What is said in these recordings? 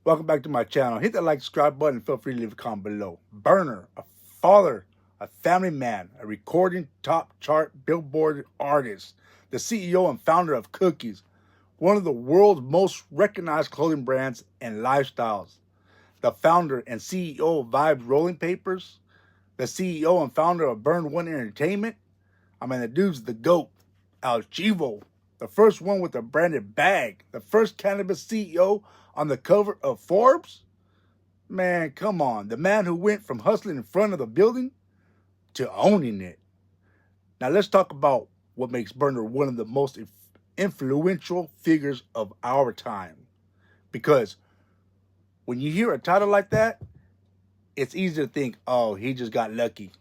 Welcome back to my channel. Hit that like, subscribe button, and feel free to leave a comment below. Berner, a father, a family man, a recording top chart Billboard artist, the CEO and founder of Cookies, one of the world's most recognized clothing brands and lifestyles, the founder and CEO of Vibes Rolling Papers, the CEO and founder of Burn One Entertainment. I mean, the dude's the GOAT, Al Chivo, the first one with a branded bag, the first cannabis CEO on the cover of Forbes. Man, come on. The man who went from hustling in front of the building to owning it. Now let's talk about what makes Berner one of the most influential figures of our time. Because when you hear a title like that, it's easy to think, oh, he just got lucky,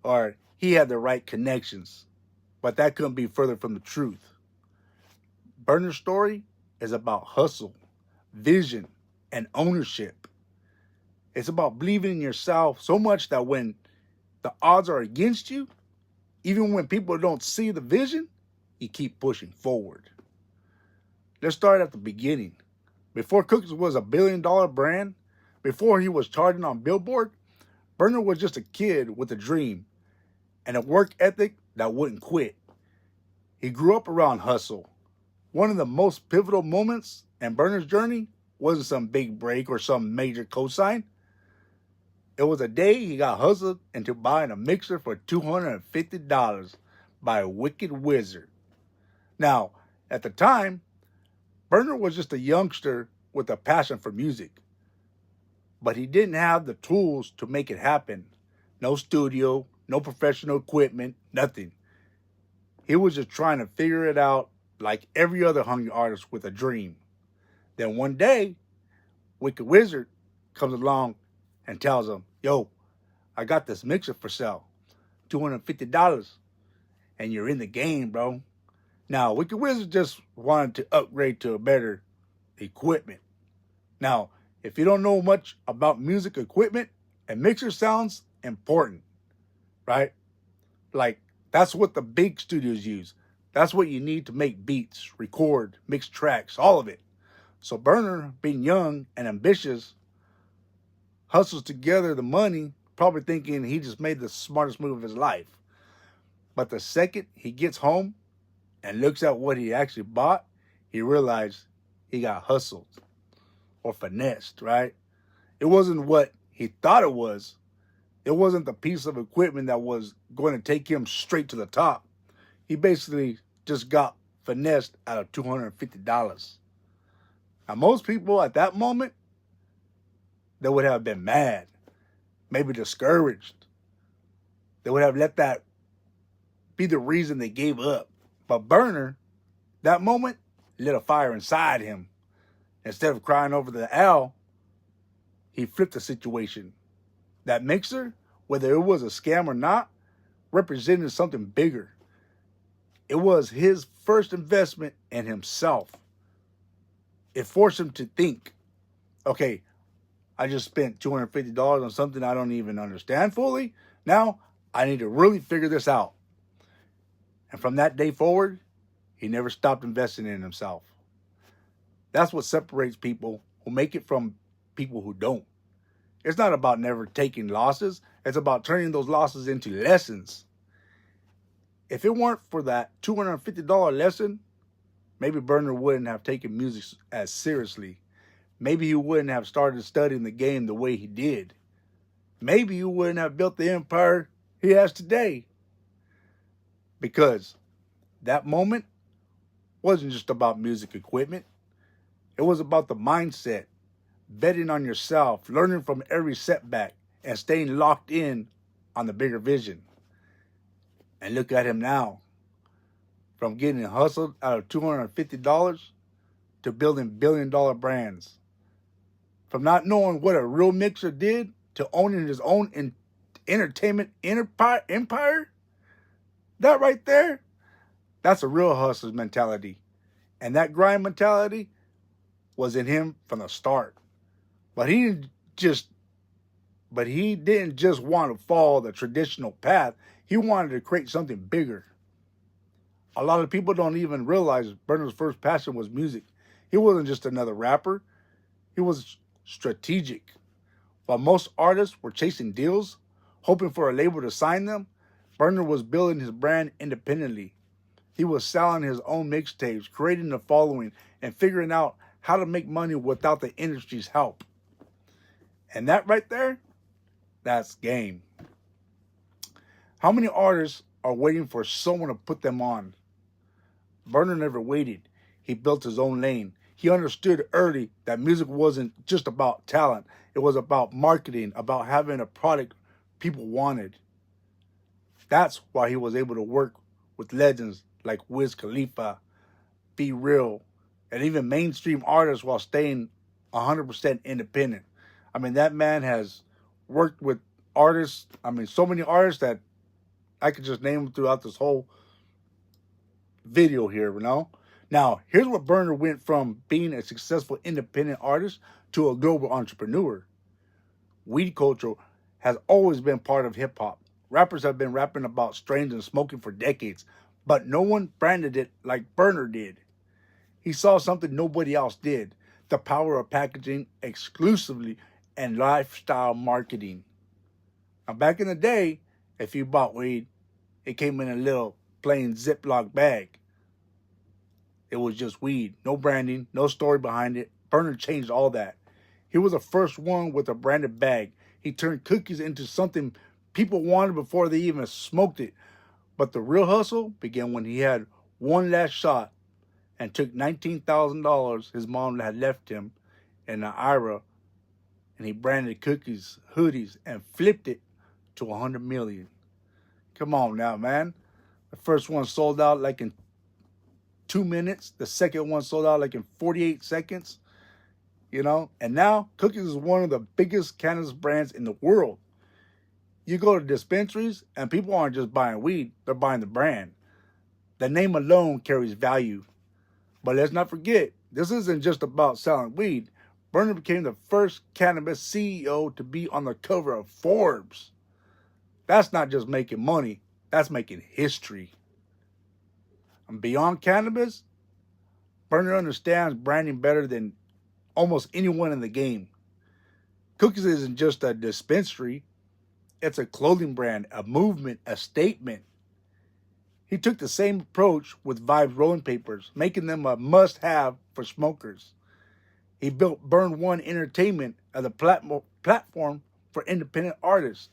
or he had the right connections. But that couldn't be further from the truth. Berner's story is about hustle, vision, and ownership. It's about believing in yourself so much that when the odds are against you, even when people don't see the vision, you keep pushing forward. Let's start at the beginning. Before Cookies was a billion-dollar brand, before he was charting on Billboard, Berner was just a kid with a dream and a work ethic that wouldn't quit. He grew up around hustle. One of the most pivotal moments in Berner's journey wasn't some big break or some major cosign. It was a day he got hustled into buying a mixer for $250 by a wicked wizard. Now, at the time, Berner was just a youngster with a passion for music. But he didn't have the tools to make it happen. No studio, no professional equipment, nothing. He was just trying to figure it out like every other hungry artist with a dream. Then one day, Wicked Wizard comes along and tells him, yo, I got this mixer for sale, $250, and you're in the game, bro. Now, Wicked Wizard just wanted to upgrade to a better equipment. Now, if you don't know much about music equipment, a mixer sounds important, right? Like, that's what the big studios use. That's what you need to make beats, record, mix tracks, all of it. So Berner, being young and ambitious, hustles together the money, probably thinking he just made the smartest move of his life. But the second he gets home and looks at what he actually bought, he realized he got hustled or finessed, right? It wasn't what he thought it was. It wasn't the piece of equipment that was going to take him straight to the top. He basically just got finessed out of $250. Now, most people at that moment, they would have been mad, maybe discouraged. They would have let that be the reason they gave up. But Berner, that moment, lit a fire inside him. Instead of crying over the L, he flipped the situation. That mixer, whether it was a scam or not, represented something bigger. It was his first investment in himself. It forced him to think, okay, I just spent $250 on something I don't even understand fully. Now, I need to really figure this out. And from that day forward, he never stopped investing in himself. That's what separates people who make it from people who don't. It's not about never taking losses. It's about turning those losses into lessons. If it weren't for that $250 lesson, maybe Berner wouldn't have taken music as seriously. Maybe he wouldn't have started studying the game the way he did. Maybe he wouldn't have built the empire he has today. Because that moment wasn't just about music equipment. It was about the mindset, betting on yourself, learning from every setback, and staying locked in on the bigger vision. And look at him now. From getting hustled out of $250 to building billion-dollar brands. From not knowing what a real mixer did to owning his own entertainment empire. That right there, that's a real hustler's mentality. And that grind mentality was in him from the start. But he didn't just want to follow the traditional path. He wanted to create something bigger. A lot of people don't even realize Berner's first passion was music. He wasn't just another rapper. He was strategic. While most artists were chasing deals, hoping for a label to sign them, Berner was building his brand independently. He was selling his own mixtapes, creating a following, and figuring out how to make money without the industry's help. And that right there, that's game. How many artists are waiting for someone to put them on? Berner never waited. He built his own lane. He understood early that music wasn't just about talent. It was about marketing, about having a product people wanted. That's why he was able to work with legends like Wiz Khalifa, Be Real, and even mainstream artists while staying 100% independent. I mean, that man has worked with artists, so many artists that I could just name them throughout this whole video here, you know? Now, here's what Berner went from being a successful independent artist to a global entrepreneur. Weed culture has always been part of hip-hop. Rappers have been rapping about strains and smoking for decades, but no one branded it like Berner did. He saw something nobody else did: the power of packaging exclusively and lifestyle marketing. Now, back in the day, if you bought weed, it came in a little plain Ziploc bag. It was just weed, no branding, no story behind it. Berner changed all that. He was the first one with a branded bag. He turned cookies into something people wanted before they even smoked it. But the real hustle began when he had one last shot and took $19,000 his mom had left him in an IRA, and he branded cookies, hoodies, and flipped it to 100 million. Come on now, man. The first one sold out like in 2 minutes. The second one sold out like in 48 seconds. You know, and now Cookies is one of the biggest cannabis brands in the world. You go to dispensaries and people aren't just buying weed, they're buying the brand. The name alone carries value. But let's not forget, this isn't just about selling weed. Berner became the first cannabis CEO to be on the cover of Forbes. That's not just making money, that's making history. And beyond cannabis, Berner understands branding better than almost anyone in the game. Cookies isn't just a dispensary, it's a clothing brand, a movement, a statement. He took the same approach with Vibes rolling papers, making them a must-have for smokers. He built Burn One Entertainment as a platform for independent artists.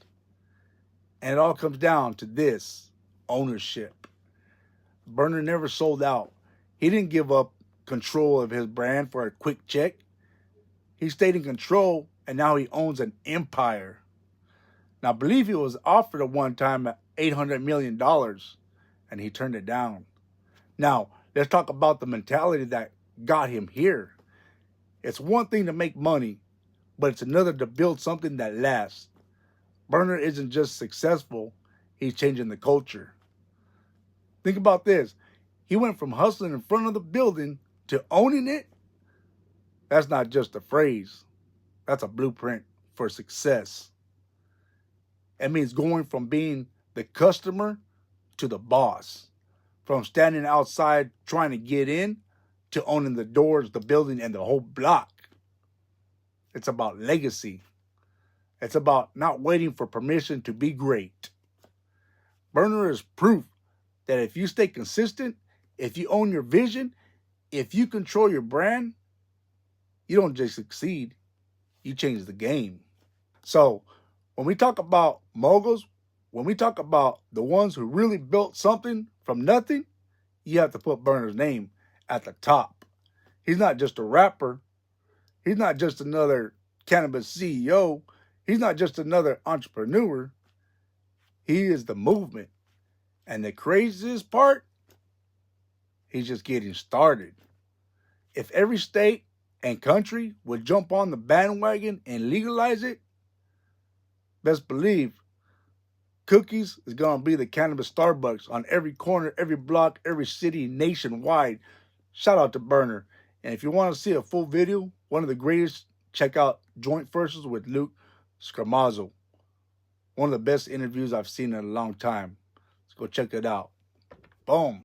And it all comes down to this: ownership. Berner never sold out. He didn't give up control of his brand for a quick check. He stayed in control, and now he owns an empire. Now, I believe he was offered at one time $800 million, and he turned it down. Now, let's talk about the mentality that got him here. It's one thing to make money, but it's another to build something that lasts. Berner isn't just successful, he's changing the culture. Think about this. He went from hustling in front of the building to owning it. That's not just a phrase. That's a blueprint for success. It means going from being the customer to the boss. From standing outside trying to get in to owning the doors, the building, and the whole block. It's about legacy. It's about not waiting for permission to be great. Berner is proof that if you stay consistent, if you own your vision, if you control your brand, you don't just succeed, you change the game. So when we talk about moguls, when we talk about the ones who really built something from nothing, you have to put Berner's name at the top. He's not just a rapper. He's not just another cannabis CEO. He's not just another entrepreneur. He is the movement. And the craziest part, he's just getting started. If every state and country would jump on the bandwagon and legalize it, best believe Cookies is going to be the cannabis Starbucks on every corner, every block, every city nationwide. Shout out to Berner. And if you want to see a full video, one of the greatest, check out Joint Verses with Luke Scarmazzo. One of the best interviews I've seen in a long time. Let's go check it out. Boom.